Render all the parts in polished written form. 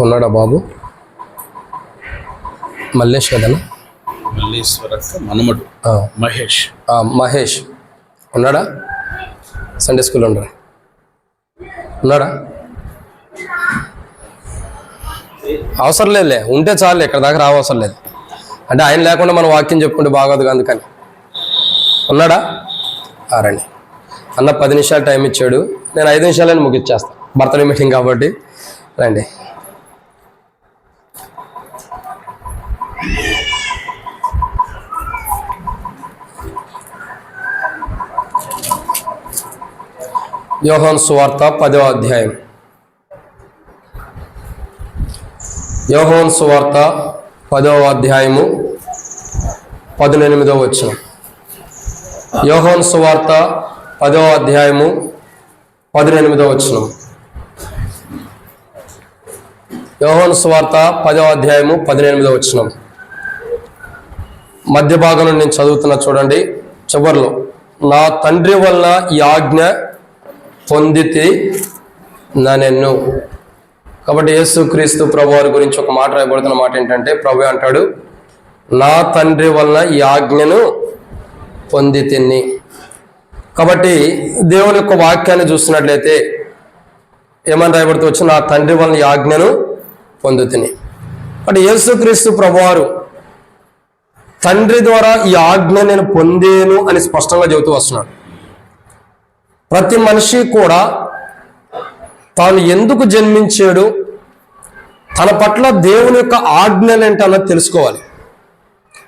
ఉన్నాడా బాబు? మల్లేష్ కదన్నా? మనమడు మహేష్. మహేష్ ఉన్నాడా? సండే స్కూల్ ఉన్నాడా? అవసరం లేదులే, ఉంటే చాలు, ఇక్కడ దాకా రావసరం లేదు. అంటే ఆయన లేకుండా మనం వాక్యం చెప్పుకుంటే బాగోదు అందుకని. ఉన్నాడా? రండి అన్న. 10 నిమిషాలు టైం ఇచ్చాడు, నేను 5 నిమిషాలని ముగిచ్చేస్తాను, బర్త్డే మీటింగ్ కాబట్టి. రండి. యోహాను సువార్త 10వ అధ్యాయం. యోహాను సువార్త 10వ అధ్యాయము 18వ వచనం. యోహాను సువార్త 10వ అధ్యాయము 18వ వచనం. యోహాను సువార్త 10వ అధ్యాయము 18వ వచనం. మధ్య భాగంలో నేను చదువుతున్నా చూడండి. చివర్లో, నా తండ్రి వలన ఈ ఆజ్ఞ పొందితి నన్ను. కాబట్టి యేసుక్రీస్తు ప్రభు వారి గురించి ఒక మాట రాయబడుతున్న మాట ఏంటంటే, ప్రభు అంటాడు, నా తండ్రి వలన ఈ ఆజ్ఞను పొందితిని. కాబట్టి దేవుని యొక్క వాక్యాన్ని చూస్తున్నట్లయితే ఏమని రాయబడుతూ వచ్చు? నా తండ్రి వలన ఈ ఆజ్ఞను పొందుతిని. అంటే యేసుక్రీస్తు ప్రభువారు తండ్రి ద్వారా ఈ ఆజ్ఞ నేను పొందేను అని స్పష్టంగా చెబుతూ వస్తున్నాడు. ప్రతి మనిషి కూడా తాను ఎందుకు జన్మించాడు, తన పట్ల దేవుని యొక్క ఆజ్ఞలు ఏంటన్నది తెలుసుకోవాలి.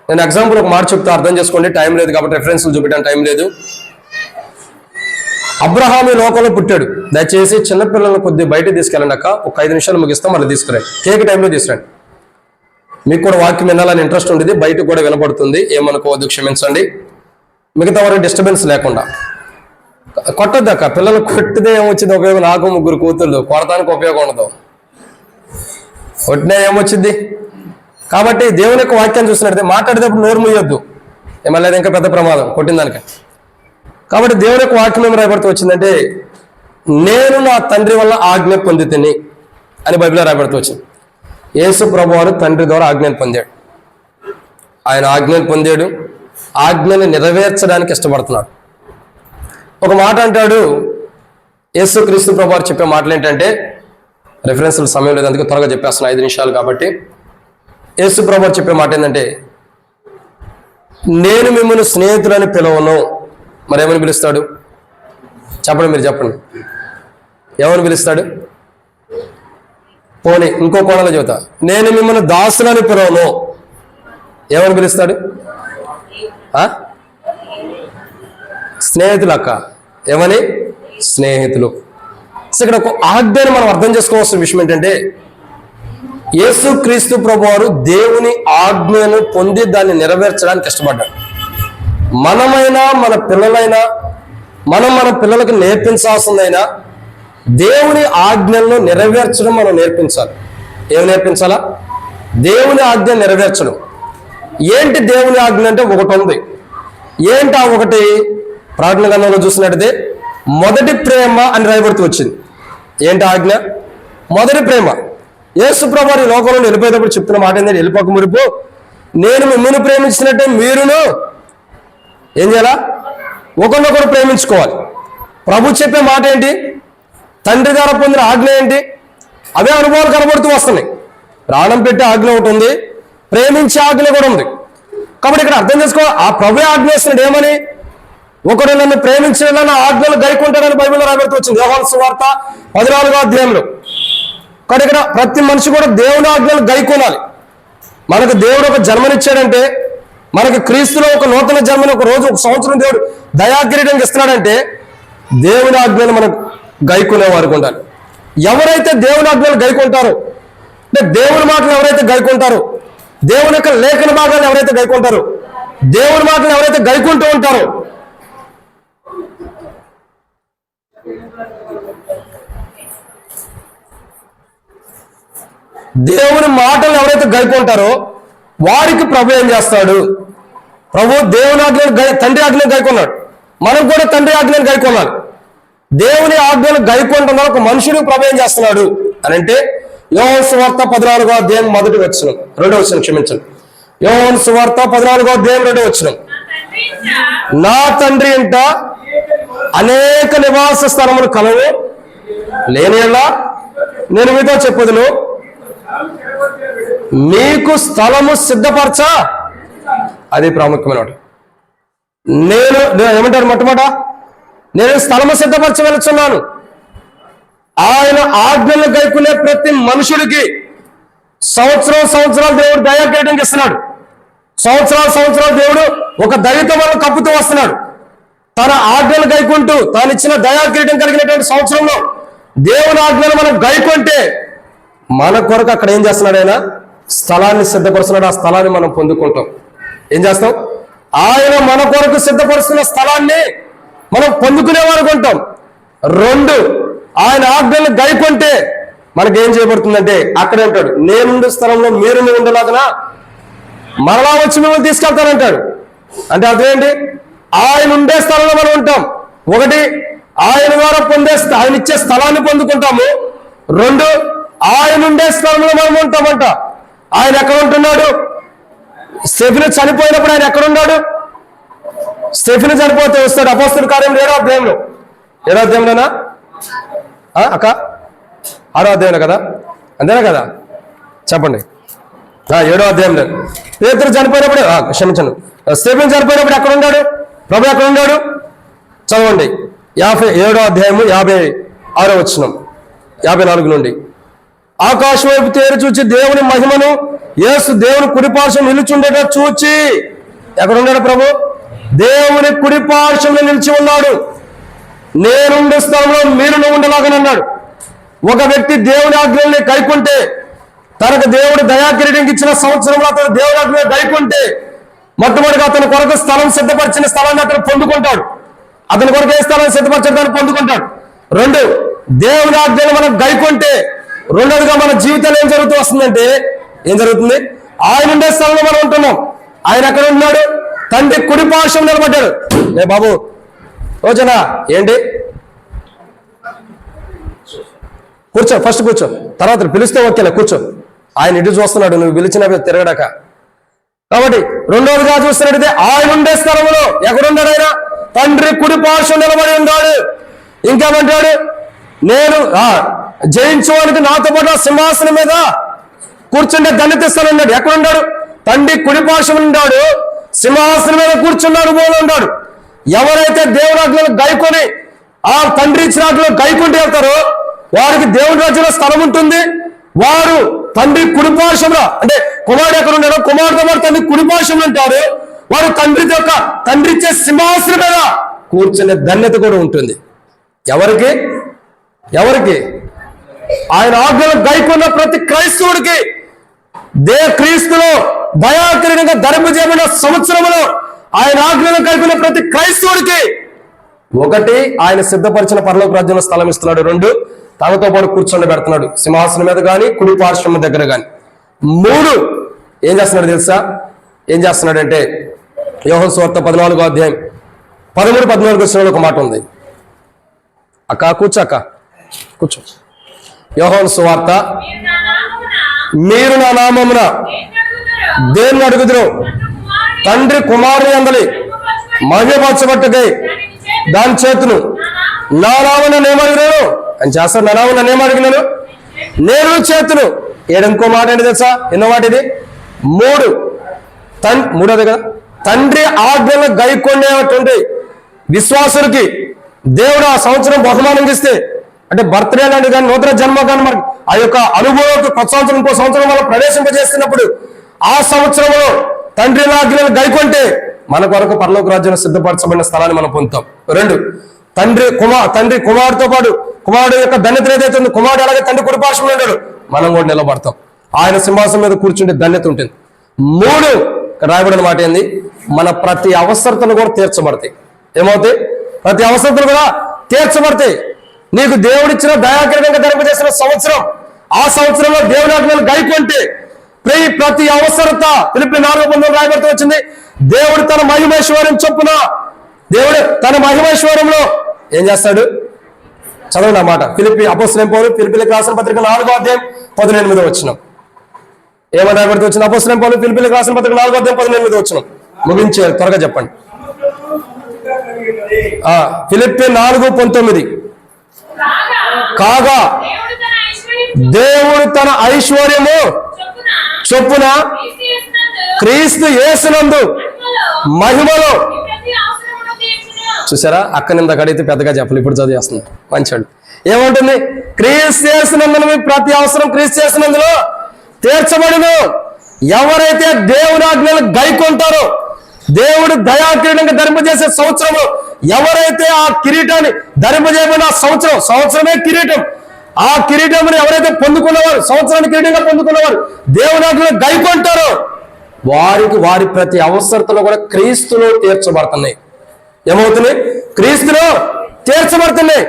నేను ఎగ్జాంపుల్ ఒక మాట చెప్తే అర్థం చేసుకోండి, టైం లేదు కాబట్టి రెఫరెన్స్లు చూపించడానికి టైం లేదు. అబ్రహాము లోకంలో పుట్టాడు. దయచేసి చిన్నపిల్లలను కొద్దిగా బయటకు తీసుకెళ్ళండి అక్క, ఒక 5 నిమిషాలు ముగిస్తాం, మళ్ళీ తీసుకురండి. కేక్ టైంలో తీసుకురండి. మీకు కూడా వాక్యం వినాలని ఇంట్రెస్ట్ ఉండేది, బయటకు కూడా వినపడుతుంది, ఏమనుకోవద్దు, క్షమించండి. మిగతా వారికి డిస్టర్బెన్స్ లేకుండా. కొట్టొద్దక్క, పిల్లలు కొట్టితే ఏమొచ్చింది ఉపయోగం? నాకు 3 కూతుళ్ళు, కొడతానికి ఉపయోగం ఉండదు, కొట్టినా ఏమొచ్చింది? కాబట్టి దేవుని యొక్క వాక్యాన్ని చూసినట్టు మాట్లాడేటప్పుడు నోరు మూయొద్దు, ఏమలేదు ఇంకా పెద్ద ప్రమాదం కొట్టిన దానికి. కాబట్టి దేవుని యొక్క వాక్యం ఏమి రాయబడుతూ వచ్చిందంటే, నేను నా తండ్రి వల్ల ఆజ్ఞ పొందితిని అని బైబిల్లో రాయబడుతూ వచ్చింది. యేసు ప్రభువారు తండ్రి ద్వారా ఆజ్ఞను పొందాడు. ఆయన ఆజ్ఞను పొందాడు, ఆజ్ఞను నెరవేర్చడానికి ఇష్టపడుతున్నాడు. ఒక మాట అంటాడు, యేసుక్రీస్తు ప్రభువారు చెప్పే మాటలు ఏంటంటే, రెఫరెన్స్లు సమయం లేదు అందుకే త్వరగా చెప్పేస్తున్నా, 5 నిమిషాలు కాబట్టి. యేసు ప్రభువారు చెప్పే మాట ఏంటంటే, నేను మిమ్మల్ని స్నేహితులని పిలవను. మరేమని పిలుస్తాడు చెప్పండి, మీరు చెప్పండి, ఏమని పిలుస్తాడు? పోనీ ఇంకో కోణంలో చెబుతా, నేను మిమ్మల్ని దాసులని పిలవను, ఏమని పిలుస్తాడు? స్నేహితులు అక్క, ఏమని? స్నేహితులు. ఇక్కడ ఒక ఆజ్ఞను మనం అర్థం చేసుకోవాల్సిన విషయం ఏంటంటే, యేసుక్రీస్తు ప్రభువారు దేవుని ఆజ్ఞను పొంది దాన్ని నెరవేర్చడానికి ఇష్టపడ్డాడు. మనమైనా మన పిల్లలైనా మన పిల్లలకు నేర్పించాల్సిందైనా దేవుని ఆజ్ఞలను నెరవేర్చడం మనం నేర్పించాలి. ఏమి నేర్పించాలా? దేవుని ఆజ్ఞ నెరవేర్చడం. ఏంటి దేవుని ఆజ్ఞ అంటే ఒకటి ఉంది. ఏంటి ఆ ఒకటి? ప్రకటన గ్రంథంలో చూసినట్టయితే మొదటి ప్రేమ అని రాయబడుతూ వచ్చింది. ఏంటి ఆజ్ఞ? మొదటి ప్రేమ. యేసు ప్రభువు ఈ లోకంలో వెళ్ళిపోయేటప్పుడు చెప్తున్న మాట ఏంటంటే, వెళ్ళిపోక మునుపు నేను మిమ్మల్ని ప్రేమించినట్టే మీరును ఏం చేయాలా? ఒకరినొకరు ప్రేమించుకోవాలి. ప్రభు చెప్పే మాట ఏంటి? తండ్రి ద్వారా పొందిన ఆజ్ఞ ఏంటి? అవే అనుభవాలు కనబడుతూ వస్తున్నాయి. ప్రాణం పెట్టే ఆజ్ఞ ఒకటి ఉంది, ప్రేమించే ఆజ్ఞ కూడా ఉంది. కాబట్టి ఇక్కడ అర్థం చేసుకోవాలి, ఆ ప్రభు ఆజ్ఞ ఇస్తున్నాడు ఏమని? ఒకడు నన్ను ప్రేమించేలా నా ఆజ్ఞలు గైకుంటాడని బైబిల్లో రాబడుతూ వచ్చింది, యోహాను సువార్త 14వ అధ్యాయంలో. కాబట్టి ఇక్కడ ప్రతి మనిషి కూడా దేవుని ఆజ్ఞలు గైకొనాలి. మనకు దేవుడు ఒక జన్మనిచ్చాడంటే, మనకి క్రీస్తులో ఒక నూతన జన్మని ఒక రోజు, ఒక సంవత్సరం దేవుడు దయాకిరీటంగా ఇస్తున్నాడంటే, దేవుని ఆజ్ఞలు మనకు గైకొనే వారికి ఉండాలి. ఎవరైతే దేవుని ఆజ్ఞలు గైకొంటారో, అంటే దేవుని మాటలు ఎవరైతే గైకొంటారో, దేవుని యొక్క లేఖన భాగాలను ఎవరైతే గైకొంటారో, దేవుని మాటలు ఎవరైతే గైకుంటూ ఉంటారో, దేవుని మాటలు ఎవరైతే గైకొంటారో వారికి ప్రభు ఏం చేస్తాడు? ప్రభు దేవుని ఆజ్ఞను తండ్రి ఆజ్ఞను గైకొన్నాడు. మనం కూడా తండ్రి ఆజ్ఞను గైకొనాలి. దేవుని ఆజ్ఞను గైకొంటున్న ఒక మనుషుడు ప్రభు ఏం చేస్తున్నాడు అని అంటే, యోహాను సువార్త 14వ అధ్యాయం 1వ వచనం 2వ వచనం క్షమించండి. యోహాను సువార్త 14వ అధ్యాయం 2వ వచనం. నా తండ్రి ఇంట అనేక నివాస స్థలములు కలవు, లేనేలా నేను మీతో చెప్పుదును, మీకు స్థలము సిద్ధపరచా. అది ప్రాముఖ్యమైన. నేను ఏమంటారు మొట్టమొదట, నేను స్థలము సిద్ధపరచ వెళ్తున్నాను. ఆయన ఆజ్ఞలు గైకునే ప్రతి మనుషుడికి సంవత్సరాలు దేవుడు దయాకిరీటం ఇస్తున్నాడు. సంవత్సరాలు దేవుడు ఒక దయతో మనం కప్పుతూ వస్తున్నాడు. తన ఆజ్ఞలు గైకుంటూ తాను ఇచ్చిన దయాకిరీటం కలిగినటువంటి సంవత్సరంలో దేవుని ఆజ్ఞలు మనం గైకుంటే మన కొరకు అక్కడ ఏం చేస్తున్నాడు, ఆయన స్థలాన్ని సిద్ధపరుస్తున్నాడు. ఆ స్థలాన్ని మనం పొందుకుంటాం. ఏం చేస్తాం? ఆయన మన కొరకు సిద్ధపరుస్తున్న స్థలాన్ని మనం పొందుకునేవారు ఉంటాం. 2, ఆయన ఆజ్ఞలు గైకుంటే మనకేం చేయబడుతుందంటే, అక్కడే ఉంటాడు. నేనుండే స్థలంలో మీరు ఉండలాగనా మరలా వచ్చి మిమ్మల్ని తీసుకెళ్తానంటాడు. అంటే అదేంటి? ఆయన ఉండే స్థలంలో మనం ఉంటాం. 1, ఆయన ద్వారా ఆయన ఇచ్చే స్థలాన్ని పొందుకుంటాము. 2, ఆయన ఉండే స్థలంలో మనం ఉంటామంట. ఆయన ఎక్కడ ఉంటున్నాడు? స్టెఫెను చనిపోయినప్పుడు ఆయన ఎక్కడ ఉన్నాడు? స్టెఫెను చనిపోతే వస్తాడు. అపోస్తలుల కార్యం 7వ అధ్యాయంలో. 7వ అధ్యాయంలోనా అక్క? 6వ అధ్యాయంలో కదా? అంతేనా కదా? చెప్పండి. 7వ అధ్యాయంలో పేతురు చనిపోయినప్పుడు, క్షమించండి, స్టెఫెను చనిపోయినప్పుడు ఎక్కడ ఉన్నాడు? ప్రభు ఎక్కడ ఉన్నాడు? చదవండి. 7వ అధ్యాయము 56వ వచనం 54 నుండి. ఆకాశం వైపు తేరు చూచి దేవుని మహిమను యేసు దేవుని కుడిపార్శ్వం నిలుచుండేట చూచి, ఎక్కడ ఉన్నాడు ప్రభు? దేవుని కుడిపార్శ్వంలో నిలిచి ఉన్నాడు. నేనుండే స్థలంలో మీరు ఉండలాగని అన్నాడు. ఒక వ్యక్తి దేవుని ఆజ్ఞల్ని గైకుంటే, తనకు దేవుడు దయాకిరీటం ఇచ్చిన సంవత్సరంలో అతను దేవుని ఆజ్ఞ గైకుంటే, మొట్టమొదటిగా అతని కొరకు స్థలం సిద్ధపరిచిన స్థలాన్ని అతను పొందుకుంటాడు. అతని కొరకు ఏ స్థలాన్ని సిద్ధపరిచిన దాన్ని పొందుకుంటాడు. 2, దేవుని ఆజ్ఞలు మనం గైకుంటే, రెండోదిగా మన జీవితంలో ఏం జరుగుతూ వస్తుందంటే, ఏం జరుగుతుంది? ఆయన ఉండే స్థలంలో మనం ఉంటున్నాం. ఆయన ఎక్కడ ఉన్నాడు? తండ్రి కుడి పార్శ్వం నిలబడ్డాడు. ఏ బాబు రోజనా ఏంటి? కూర్చో, ఫస్ట్ కూర్చో, తర్వాత పిలిస్తే ఓకేలే, కూర్చో. ఆయన ఇటు చూస్తున్నాడు, నువ్వు పిలిచిన తిరగడాక. కాబట్టి రెండోదిగా చూస్తున్నట్టయితే, ఆయన ఉండే స్థలంలో ఎక్కడున్నాడు? ఆయన తండ్రి కుడి పార్శ్వం నిలబడి ఉన్నాడు. ఇంకేమంటాడు? నేను జయించడానికి నాతో పాటు సింహాసనం మీద కూర్చుంటే ధన్యతిస్తానన్నాడు. ఎక్కడున్నాడు? తండ్రి కుడి పార్శ్వం ఉన్నాడు, సింహాసనం మీద కూర్చున్నాడు, మూల ఉన్నాడు. ఎవరైతే దేవుని ఆజ్ఞలు గైకొని ఆ తండ్రి ఇచ్చిన ఆజ్ఞలు గైకుంటూ వెళ్తారో వారికి దేవుని రాజ్యంలో స్థలం ఉంటుంది. వారు తండ్రి కుడిపార్శ్వంలో, అంటే కుమారుడు ఎక్కడ ఉన్నాడో కుమారుడితో పాటు తండ్రి కుడిపార్శ్వంలో ఉంటారు. వారు తండ్రి ఇచ్చే సింహాసనం మీద కూర్చునే ధన్యత కూడా ఉంటుంది. ఎవరికి? ఆయన ఆజ్ఞలు గైకున్న ప్రతి క్రైస్తవుడికి క్రీస్తులో దయాకిరీటంగా ధరింపజేయబడిన సంవత్సరంలో ఆయన ఆజ్ఞలు గైకున్న ప్రతి క్రైస్తవుడికి 1, ఆయన సిద్ధపరిచిన పరలోక రాజ్యంలో స్థలం ఇస్తున్నాడు. 2, తనతో పాటు కూర్చొని పెడుతున్నాడు, సింహాసనం మీద కానీ కుడి పార్శ్వం దగ్గర కానీ. 3, ఏం చేస్తున్నాడు తెలుసా? ఏం చేస్తున్నాడంటే, యోహాను సువార్త 14వ అధ్యాయం 13-14 వచనంలో ఒక మాట ఉంది. అక్క కూర్చో. యోహాను సువార్త, మీరు నా నామమున దేన్ని అడుగుదురు తండ్రి కుమారుని అందలి మహిమపరచబట్టుకై దాని చేతును నా నామమున నేమడిగినాను అని చేస్తాను. నా నామమున నేమడిగినాను నేను చేతును. ఇంకో మాట ఏంటి తెలుసా? ఎన్నో మాట ఇది? 3, మూడోది కదా. తండ్రి ఆజ్ఞలు గైకొనేటువంటి విశ్వాసులకి దేవుడు ఆ సంవత్సరం బహుమానం ఇస్తే, అంటే బర్త్డే లాంటి కానీ నూతన జన్మ కానీ మనకి ఆ యొక్క అనుభవం కొత్త సంవత్సరం ఇంకో సంవత్సరం మనం ప్రవేశింపజేస్తున్నప్పుడు ఆ సంవత్సరంలో తండ్రి ఆజ్ఞలు గైకొంటే మన కొరకు పరలోక రాజ్యంలో సిద్ధపరచబడిన స్థలాన్ని మనం పొందుతాం. 2, తండ్రి కుమారుడితో పాటు కుమారుడు యొక్క ధన్యత ఏదైతే ఉందో, కుమారుడు అలాగే తండ్రి కుడిపార్శ్వంలో ఉన్నాడు, మనం కూడా నిలబడతాం. ఆయన సింహాసనం మీద కూర్చుంటే ధన్యత ఉంటుంది. 3, రాయబడిన మాట ఏంది? మన ప్రతి అవసరతలు కూడా తీర్చబడతాయి. ఏమవుతాయి? ప్రతి అవసరతలు కూడా తీర్చబడతాయి. నీకు దేవుడిచ్చిన దయాకిరీటంగా ధరింపజేసిన సంవత్సరం, ఆ సంవత్సరంలో దేవుని ఆజ్ఞలు గైకొంటే ప్రతి అవసరత, ఫిలిప్పీ 4:9 రాయబడుతూ వచ్చింది, దేవుడు తన మహిమైశ్వర్యం చొప్పున దేవుడు తన మహిమైశ్వర్యంలో ఏం చేస్తాడు? చదవండి ఆ మాట. అపోస్తలుడైన పౌలు ఫిలిప్పీయులకు రాసిన పత్రిక 4వ అధ్యాయం 18వ వచనం. ఏమని రాయబడుతూ వచ్చిన? అపోస్తలుడైన పౌలు ఫిలిప్పీయులకు రాసిన పత్రిక 4వ అధ్యాయం 18వ వచనం. ముగించే త్వరగా చెప్పండి. ఫిలిప్పీ 4:19. కాగా దేవుడు తన ఐశ్వర్యము చొప్పున క్రీస్తు యేసునందు మహిమలో. చూసారా? అక్కనింద కడిగితే పెద్దగా చెప్పాలి, ఇప్పుడు చదివేస్తుంది మంచోడు. ఏమంటుంది? క్రీస్తు యేసునందున మీ ప్రతి అవసరం క్రీస్తు యేసునందులో తీర్చబడును. ఎవరైతే దేవుని ఆజ్ఞలు గైకొంటారో, దేవుడు దయాకిరీటంగా ధరింపజేసే సంవత్సరంలో ఎవరైతే ఆ కిరీటాన్ని ధరింపజేయబడిన సంవత్సరమే కిరీటం, ఆ కిరీటంని ఎవరైతే పొందుకున్నవారు, సంవత్సరాన్ని కిరీటంగా పొందుకున్నవారు దేవుని ఆజ్ఞలు గైకొంటారో వారి ప్రతి అవసరతలో కూడా క్రీస్తులో తీర్చబడుతున్నాయి. ఏమవుతున్నాయి? క్రీస్తులో తీర్చబడుతున్నాయి.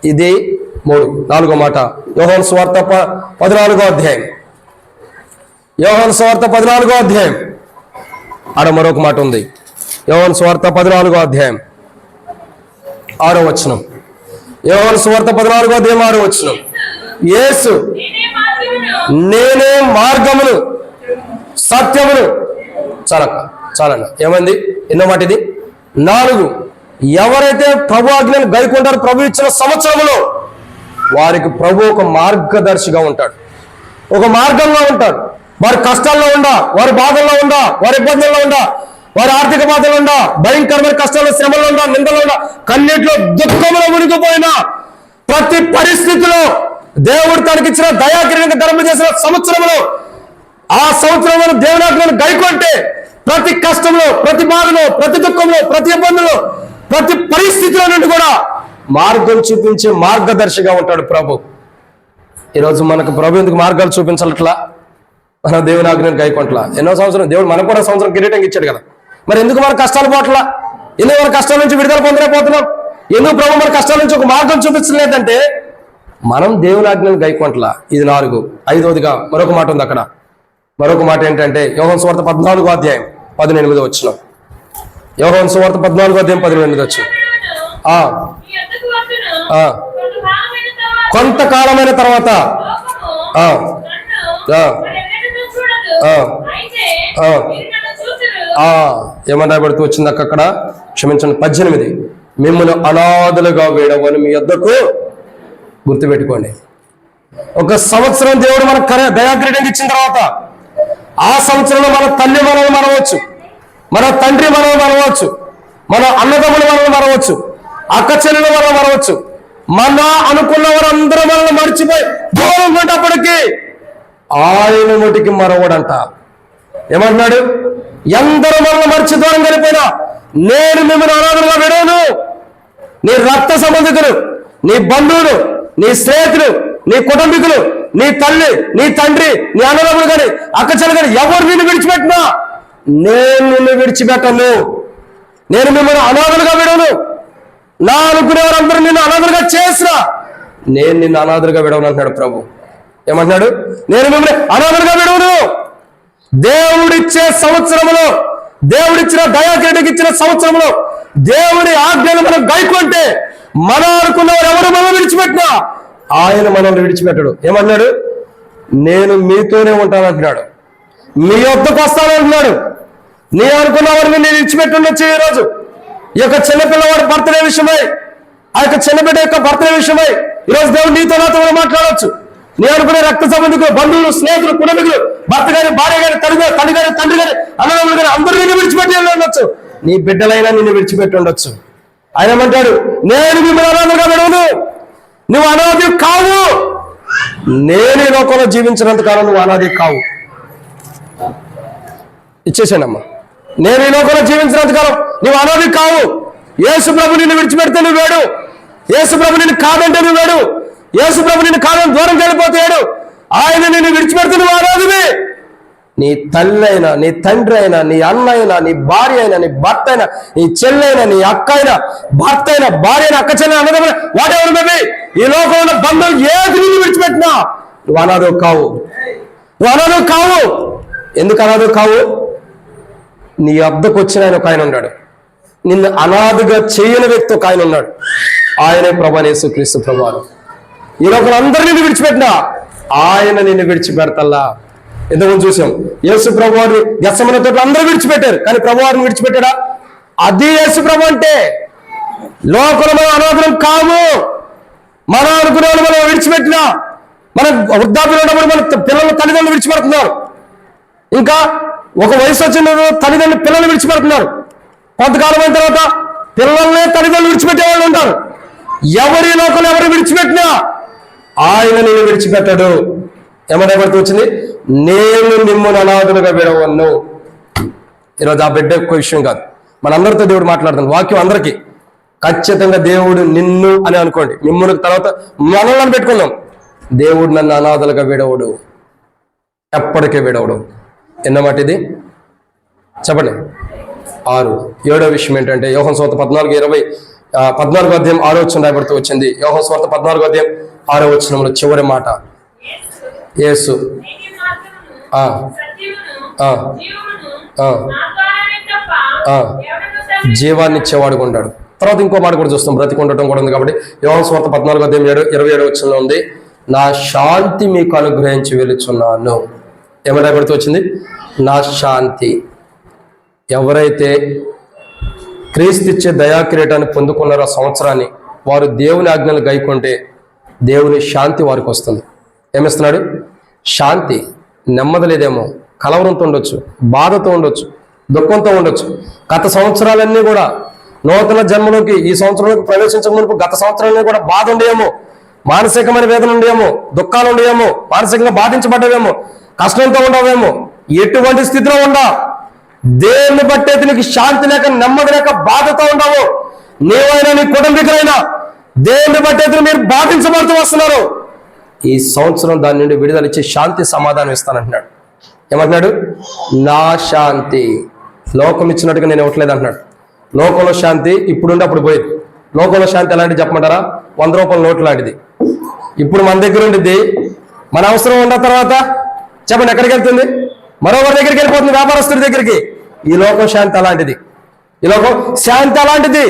ఇది 4వ మాట. యోహాను సువార్త 14వ అధ్యాయం. యోహాను సువార్త 14వ అధ్యాయం ఆడ మరొక మాట ఉంది. యోహాను సువార్త 14వ అధ్యాయం 6వ వచనం. యోహాను సువార్త 14వ అధ్యాయం 6వ వచనం. యేసు నేనే మార్గమును సత్యమును. చాలన్న. ఏమైంది? ఎన్నో మాట ఇది? 4. ఎవరైతే ప్రభు ఆజ్ఞను గైకొంటారో ప్రభు ఇచ్చిన సంవత్సరంలో వారికి ప్రభు ఒక మార్గదర్శిగా ఉంటాడు, ఒక మార్గంలో ఉంటాడు. వారి కష్టాల్లో ఉండా, వారి బాధల్లో ఉండా, వారి ఇబ్బందుల్లో ఉండా, వారి ఆర్థిక బాధలు ఉండా, భయంకరమైన కష్టాల్లో, శ్రమల్లో ఉండా, నిందలో ఉండా, కన్నీటిలో దుఃఖంలో మునిగిపోయినా ప్రతి పరిస్థితిలో దేవుడు తనకిచ్చిన దయాకిరీటంగా ధరింపజేసిన సంవత్సరంలో, ఆ సంవత్సరంలో దేవుని ఆజ్ఞను గైకొంటే ప్రతి కష్టంలో, ప్రతి బాధలో, ప్రతి దుఃఖంలో, ప్రతి ఇబ్బందులో, ప్రతి పరిస్థితిలో నుండి కూడా మార్గం చూపించే మార్గదర్శిగా ఉంటాడు ప్రభు. ఈరోజు మనకు ప్రభు ఎందుకు మార్గాలు చూపించాలట్లా? మన దేవుని ఆజ్ఞను గైకొంటలా. ఎన్నో సంవత్సరం దేవుడు మనకు కూడా సంవత్సరం కిరీటంగా ఇచ్చాడు కదా. మరి ఎందుకు మన కష్టాలు పోట్లా? ఎందుకు మన కష్టాల నుంచి విడుదల పొందలేకపోతున్నాం? ఎందుకు ప్రభు మన కష్టాల నుంచి ఒక మార్గం చూపించలేదంటే మనం దేవుని ఆజ్ఞను గైకొంటలా. ఇది 4. 5వదిగా మరొక మాట ఉంది అక్కడ. మరొక మాట ఏంటంటే యోహాను సువార్త 14వ అధ్యాయం 18వ వచనం. యోహాను సువార్త 14వ అధ్యాయం 18వ వచనం. కొంతకాలమైన తర్వాత ఏమని రాయబడుతూ వచ్చింది అక్కడ? క్షమించండి, 18. మిమ్మల్ని అనాథలుగా వేయడమని మీ యొద్దకు. గుర్తుపెట్టుకోండి, ఒక సంవత్సరం దేవుడు మనకు దయాకిరీటం ఇచ్చిన తర్వాత ఆ సంవత్సరంలో మన తల్లి మనల్ని మరవచ్చు, మన తండ్రి మనల్ని మరవచ్చు, మన అన్నదమ్ములు మనల్ని మరవచ్చు, అక్క చెల్లెలు మనల్ని మరవచ్చు, మన అనుకున్న వారందరూ మనల్ని మర్చిపోయి దూరం కొట్టేటప్పటికీ ఆయన నోటికి మరవడంట. ఏమంటున్నాడు? ఎందరూ మనల్ని మర్చి దూరం వెళ్ళిపోయినా నేను మిమ్మల్ని అనాథలుగా విడవను. నీ రక్త సంబంధికులు, నీ బంధువులు, నీ స్నేహితులు, నీ కుటుంబీకులు, నీ తల్లి, నీ తండ్రి, నీ అన్నదమ్ములు కానీ అక్క చెల్లెలు కానీ ఎవరు నిన్ను విడిచిపెట్టినా నేను నిన్ను విడిచిపెట్టను. నేను మిమ్మల్ని అనాథలుగా విడవను. నా అనుకునే వారందరూ నిన్ను అనాథలుగా చేసినా నేను నిన్ను అనాథలుగా విడవను అంటున్నాడు ప్రభు. ఏమంటున్నాడు? నేను మిమ్మల్ని అనాథలుగా విడవను. దేవుడిచ్చే సంవత్సరంలో, దేవుడిచ్చిన దయాకిరీటంకి ఇచ్చిన సంవత్సరంలో దేవుడి ఆజ్ఞలు మనం గైకొంటే మనం అనుకున్నవారు ఎవరు మనం విడిచిపెట్టినా ఆయన మనల్ని విడిచిపెట్టడు. ఏమన్నాడు? నేను మీతోనే ఉంటానంటున్నాడు, మీ వద్దకు వస్తానంటున్నాడు. నీ అనుకున్నవారిని నేను విడిచిపెట్టుండొచ్చు. ఈరోజు ఈ యొక్క చిన్నపిల్లవాడి బర్త్డే విషయమై, ఆ యొక్క చిన్నబిడ్డ యొక్క బర్త్డే విషయమై ఈరోజు దేవుడు నీతో నాతో కూడా మాట్లాడవచ్చు. నీ అనుకునే రక్త సంబంధికులు, బంధువులు, స్నేహితులు, కుటుంబీకులు, భర్త గారి, భార్య గారి, తల్లి గారి, తండ్రి గారి, అన్నదమ్ములు గారి అందరూ నిన్ను విడిచిపెట్టి ఉండొచ్చు. నీ బిడ్డలైనా నిన్ను విడిచిపెట్టి ఉండొచ్చు. ఆయన ఏమంటాడు? నేను మిమ్మల్ని అనాథలుగా విడవను. నువ్వు అనాథి కావు. నేను ఈ లోకంలో జీవించినంత కాలం నువ్వు అనాథి కావు. ఇచ్చేసానమ్మా. నేను ఈ లోకంలో జీవించినంత కాలం నువ్వు అనాథి కావు. యేసు ప్రభు నిన్ను విడిచిపెడితే నువ్వు వేడు. యేసు ప్రభు నిన్ను కాదంటే నువ్వు వేడు. యేసు ప్రభు నిన్ను కాదని దూరం వెళ్ళిపోతాడు. ఆయన నిన్ను విడిచిపెడితే నువ్వు అనాథివి. నీ తల్లి అయినా, నీ తండ్రి అయినా, నీ అన్న అయినా, నీ భార్య అయినా, నీ భర్త అయినా, నీ చెల్లైనా, నీ అక్క అయినా, భర్త అయినా, భార్య అయినా, అక్క చెల్లె, అన్నదమ్ములు, వాటెవరు బేబీ, ఈ లోకంలో ఉన్న బంధువులు ఏది నిన్ను విడిచిపెట్టినా నువ్వు అనాథవు కావు. నువ్వు అనాథవు కావు. ఎందుకు అనాథవు కావు? నీ వద్దకు వచ్చిన ఆయన ఒక ఆయన ఉన్నాడు. నిన్ను అనాథగా చేయని వ్యక్తి ఒక ఆయన ఉన్నాడు. ఆయనే ప్రభు యేసుక్రీస్తు ప్రభువారు. ఈ లోకం అందరూ నిన్ను విడిచిపెట్టినా ఆయన నిన్ను విడిచిపెడతల్లా. ఎంతమంది చూసాం, యేసు ప్రభువారు గెత్సేమనే తోటలో అందరూ విడిచిపెట్టారు, కానీ ప్రభువారిని విడిచిపెట్టాడా? అది యేసు ప్రభు అంటే. లోకంలో మనం అనాథలం కాము. మనం అనుకునే వాళ్ళు మనం విడిచిపెట్టినా, మన వృద్ధాప్యంలో ఉన్నప్పుడు మన పిల్లల తల్లిదండ్రులు విడిచిపెడుతున్నారు. ఇంకా ఒక వయసు వచ్చిన తల్లిదండ్రులు పిల్లల్ని విడిచిపెడుతున్నారు. కొంతకాలం అయిన తర్వాత పిల్లల్నే తల్లిదండ్రులు విడిచిపెట్టే వాళ్ళు ఉంటారు. ఎవరి లోకంలో ఎవరు విడిచిపెట్టినా ఆయన నేను విడిచిపెట్టాడు. ఏమన్నా వచ్చింది, నేను మిమ్మల్ని అనాథులుగా విడవను. ఈరోజు ఆ బిడ్డ ఎక్కువ విషయం కాదు, మనందరితో దేవుడు మాట్లాడుతాను. వాక్యం అందరికీ ఖచ్చితంగా దేవుడు నిన్ను అని అనుకోండి, మిమ్మల్ని తర్వాత మనల్ని పెట్టుకుందాం. దేవుడు నన్ను అనాథలుగా విడవడు, ఎప్పటికే విడవడు. ఎన్నమాట ఇది చెప్పండి. 6. 7వ విషయం ఏంటంటే యోహాను సువార్త 14 అధ్యాయం 6వ వచనం రాయబడుతూ వచ్చింది. యోహాను సువార్త 14 అధ్యాయం 6వ వచనంలో చివరి మాట, యేసు జీవాన్ని ఇచ్చేవాడుగా ఉంటాడు. తర్వాత ఇంకో మాట కూడా చూస్తాం, బ్రతికి ఉండటం కూడా ఉంది. కాబట్టి యోహాను సువార్త 14 అధ్యాయం 27వ వచనంలో ఉంది, నా శాంతి మీకు అనుగ్రహించి వెలుచున్నాను. ఏమని రాయబడుతూ వచ్చింది, నా శాంతి. ఎవరైతే క్రీస్తు ఇచ్చే దయాకిరీటాన్ని పొందుకున్నారో సంవత్సరాన్ని, వారు దేవుని ఆజ్ఞలు గైకుంటే దేవుని శాంతి వారికి వస్తుంది. ఏమిస్తున్నాడు? శాంతి. నెమ్మది లేదేమో, కలవరంతో ఉండొచ్చు, బాధతో ఉండొచ్చు, దుఃఖంతో ఉండొచ్చు. గత సంవత్సరాలన్నీ కూడా నూతన జన్మలోకి ఈ సంవత్సరంలోకి ప్రవేశించక మునుపు గత సంవత్సరాలన్నీ కూడా బాధ ఉండేమో, మానసికమైన వేదన ఉండేమో, దుఃఖాలు ఉండేమో, మానసికంగా బాధించబడ్డవేమో, కష్టంతో ఉండవేమో, ఎటువంటి స్థితిలో ఉండా దేవుని బట్టి నీకు శాంతి లేక నెమ్మది లేక బాధతో ఉండవు. నీవైనా నీ కుటుంబీకులైనా దేవుని బట్టి మీరు బాధించబడుతూ వస్తున్నారు. ఈ సంవత్సరం దాని నుండి విడుదల ఇచ్చి శాంతి సమాధానం ఇస్తానంటున్నాడు. ఏమంటున్నాడు? నా శాంతి. లోకం ఇచ్చినట్టుగా నేను ఇవ్వట్లేదు అంటున్నాడు. లోకంలో శాంతి ఇప్పుడుండి అప్పుడు పోయేది. లోకంలో శాంతి ఎలాంటిది చెప్పమంటారా? 100 రూపాయల నోటు లాంటిది. ఇప్పుడు మన దగ్గర ఉండిద్ది, మన అవసరం ఉన్న తర్వాత చెప్పండి ఎక్కడికి వెళ్తుంది? మరొకరి దగ్గరికి వెళ్ళిపోతుంది, వ్యాపారస్తుడి దగ్గరికి. ఈ లోకం శాంతి అలాంటిది, ఈ లోకం శాంతి అలాంటిది.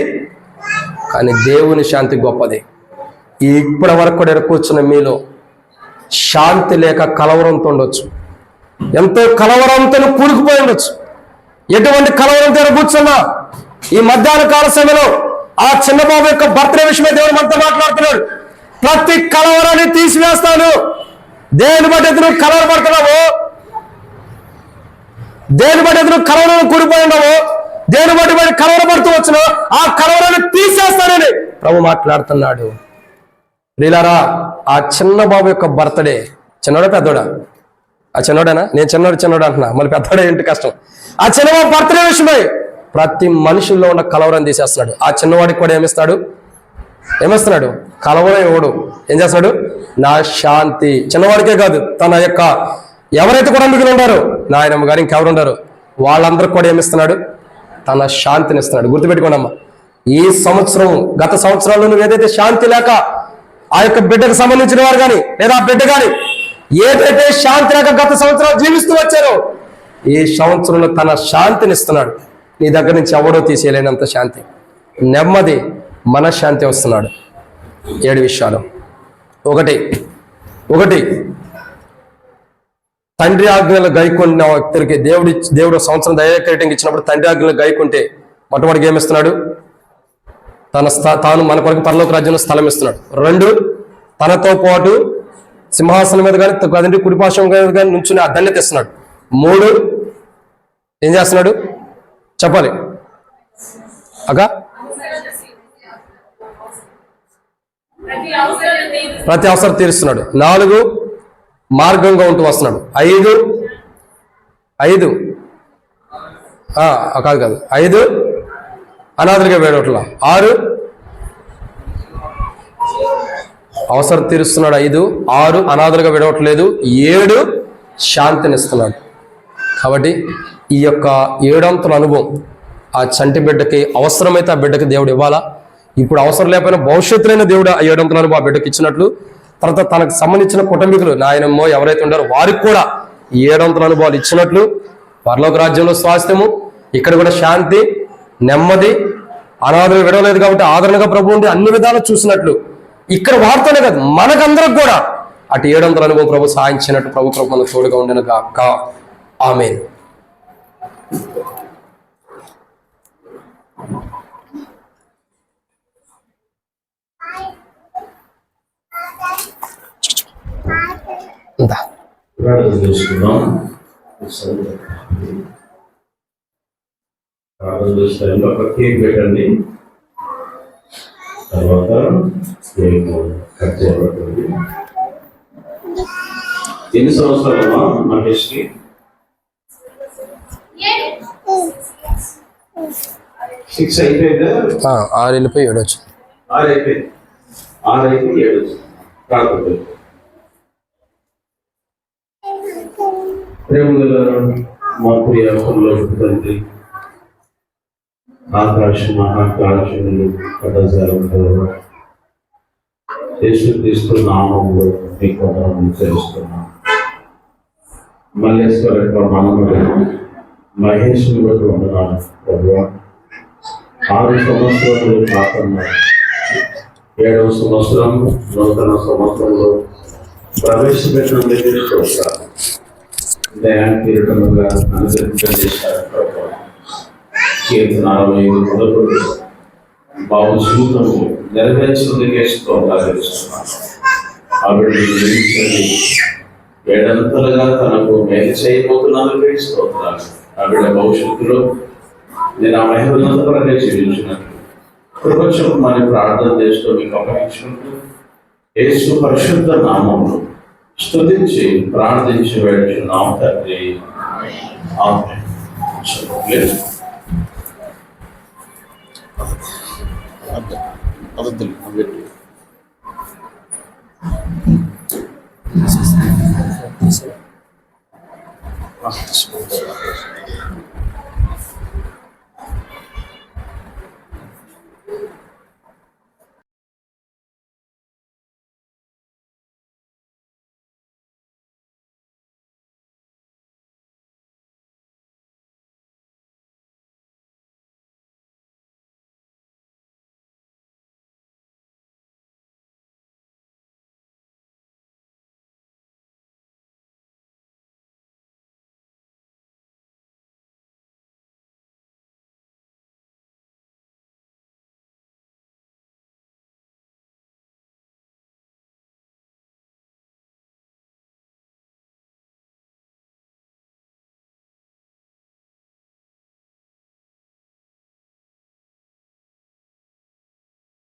కానీ దేవుని శాంతి గొప్పది. ఇప్పటి వరకు కూడా కూర్చున్న మీలో శాంతి లేక కలవరంతో ఉండొచ్చు, ఎంతో కలవరంతో కూరుకుపోయి ఉండొచ్చు. ఎటువంటి కలవరంతో కూర్చున్నా ఈ మధ్యాహ్న కాల సమయంలో ఆ చిన్నబాబు యొక్క బర్త్డే విషయమే దేవుడు మనతో మాట్లాడుతున్నాడు. ప్రతి కలవరాన్ని తీసివేస్తాను. దేని బట్టి నువ్వు కలవరపడుతున్నావు, దేని బట్టి నువ్వు కలవరం కూడిపోయి ఉన్నావు, దేని బట్టి కలవరపడుతూ వచ్చినావు, ఆ కలవరాన్ని తీసేస్తానని ప్రభు మాట్లాడుతున్నాడు. ప్రియులారా, ఆ చిన్న బాబు యొక్క బర్త్డే, చిన్నోడా పెద్దోడా? ఆ చిన్నోడేనా? నేను చిన్నోడు అంటున్నా, మళ్ళీ పెద్దోడే ఏంటి కష్టం. ఆ చిన్నబాబు బర్త్డే విషయమై ప్రతి మనుషుల్లో ఉన్న కలవరం తీసేస్తున్నాడు. ఆ చిన్నవాడికి కూడా ఏమిస్తున్నాడు? కలవరం ఇవ్వడు. ఏం చేస్తున్నాడు? నా శాంతి. చిన్నవాడికే కాదు, తన యొక్క ఎవరైతే కూడా మిగిలి ఉన్నారో, నాయనమ్మ గారు ఇంకెవరు ఉన్నారో వాళ్ళందరికీ కూడా ఏమిస్తున్నాడు? తన శాంతిని ఇస్తున్నాడు. గుర్తుపెట్టుకోండి అమ్మా, ఈ సంవత్సరం గత సంవత్సరాల్లో నువ్వు ఏదైతే శాంతి లేక ఆ యొక్క బిడ్డకు సంబంధించిన వారు కానీ లేదా ఆ బిడ్డ కానీ ఏదైతే శాంతి లేక గత సంవత్సరాలు జీవిస్తూ వచ్చారో, ఈ సంవత్సరంలో తన శాంతిని ఇస్తున్నాడు. నీ దగ్గర నుంచి ఎవడో తీసేయలేనంత శాంతి, నెమ్మది, మనశ్శాంతి వస్తున్నాడు. 7 విషయాలు. ఒకటి తండ్రి ఆజ్ఞలు గైకొన్న వ్యక్తులకి దేవుడు సంవత్సరం దయాకిరీటం ఇచ్చినప్పుడు తండ్రి ఆజ్ఞలు గైకుంటే మొట్టమొదటిగా ఏమిస్తున్నాడు? తాను మన కొరకు పరలోక రాజ్యంలో స్థలం ఇస్తున్నాడు. 2, తనతో పాటు సింహాసనం మీద కానీ తండ్రి కుడిపార్శ్వం మీద కానీ నుంచుని ఆ ధన్యత ఇస్తున్నాడు. 3, ఏం చేస్తున్నాడు చెప్పాలి అగా? ప్రతి అవసరం తీరుస్తున్నాడు. 4, మార్గంగా ఉంటూ వస్తున్నాడు. 5 కాదు 5 అనాథలుగా వేడట్ల. 6 అవసరం తీరుస్తున్నాడు. 6 అనాథలుగా విడవట్లేదు. 7 శాంతినిస్తున్నాడు. కాబట్టి ఈ యొక్క 7 అనుభవం ఆ చంటి బిడ్డకి అవసరమైతే ఆ బిడ్డకి దేవుడు ఇవ్వాలా. ఇప్పుడు అవసరం లేకపోయినా భవిష్యత్తులైన దేవుడు ఆ 7 అనుభవం ఆ బిడ్డకి ఇచ్చినట్లు, తర్వాత తనకు సంబంధించిన కుటుంబీకులు నాయనమ్మో ఎవరైతే ఉండారో వారికి కూడా 7 అనుభవాలు ఇచ్చినట్లు, పరలోక రాజ్యంలో స్వాస్థ్యము, ఇక్కడ కూడా శాంతి, నెమ్మది, అనాథలు విడవలేదు కాబట్టి ఆదరణగా ప్రభు ఉండి అన్ని విధాలు చూసినట్లు ఇక్కడ వారితోనే కాదు మనకందరికి కూడా అటు 700 అనుభవం ప్రభు సాధించినట్టు ప్రభు మనకు తోడుగా ఉండిన గాక. ఆమేన్. ప్రార్థన చేసుకుందాం. ప్రార్థన చేసే టైంలో ఒక కేక్ పెట్టండి. తర్వాత కేక్ కట్ చేయబడుతుంది. ఎన్ని సంవత్సరాలమ్మా మహేష్కి? 6 అయిపోయిందా? 6 వెళ్ళిపోయి 7 వచ్చింది. 6 అయిపోయింది. 6 అయిపోయి 7 వచ్చింది. ప్రార్థన ప్రేమగల మా ప్రియ తండ్రి, ఆకాశ మహాకాశములు పదజాలంలో యేసుక్రీస్తు నామములో మీకు వందనాలు చెల్లిస్తున్నాం. మల్లేశ్వర మనముడు మహేష్ని బట్టి వందనాలు ప్రభువా. 6 సంవత్సరములు కాకుండా 7వ సంవత్సరం నూతన సంవత్సరంలో ప్రవేశపెట్టినందుకు స్తోత్రాలు. దయాకీర్తనగా అనుసరించేశారు ప్రభు. కీర్తన 65 మొదలుకొని బాబు జీవితంలో నెరవేర్చినందుకే స్తోత్రాలు చేస్తున్నాను. ఆవిడని గురించండి, 7 తనకు మేలు చేయబోతున్నందుకే స్తోత్రాలు. ఆవిడ భవిష్యత్తులో నేను ఆ మహిళలంతా జీవించినట్లు ప్రపంచం మరి ప్రార్థన చేస్తూ మీకు అప్పగించుకుంటూ యేసు పరిశుద్ధ నామమును స్తుతించి ప్రార్థించి వేడుచున్నాం తండ్రి. ఆమేన్. పద్ధతులు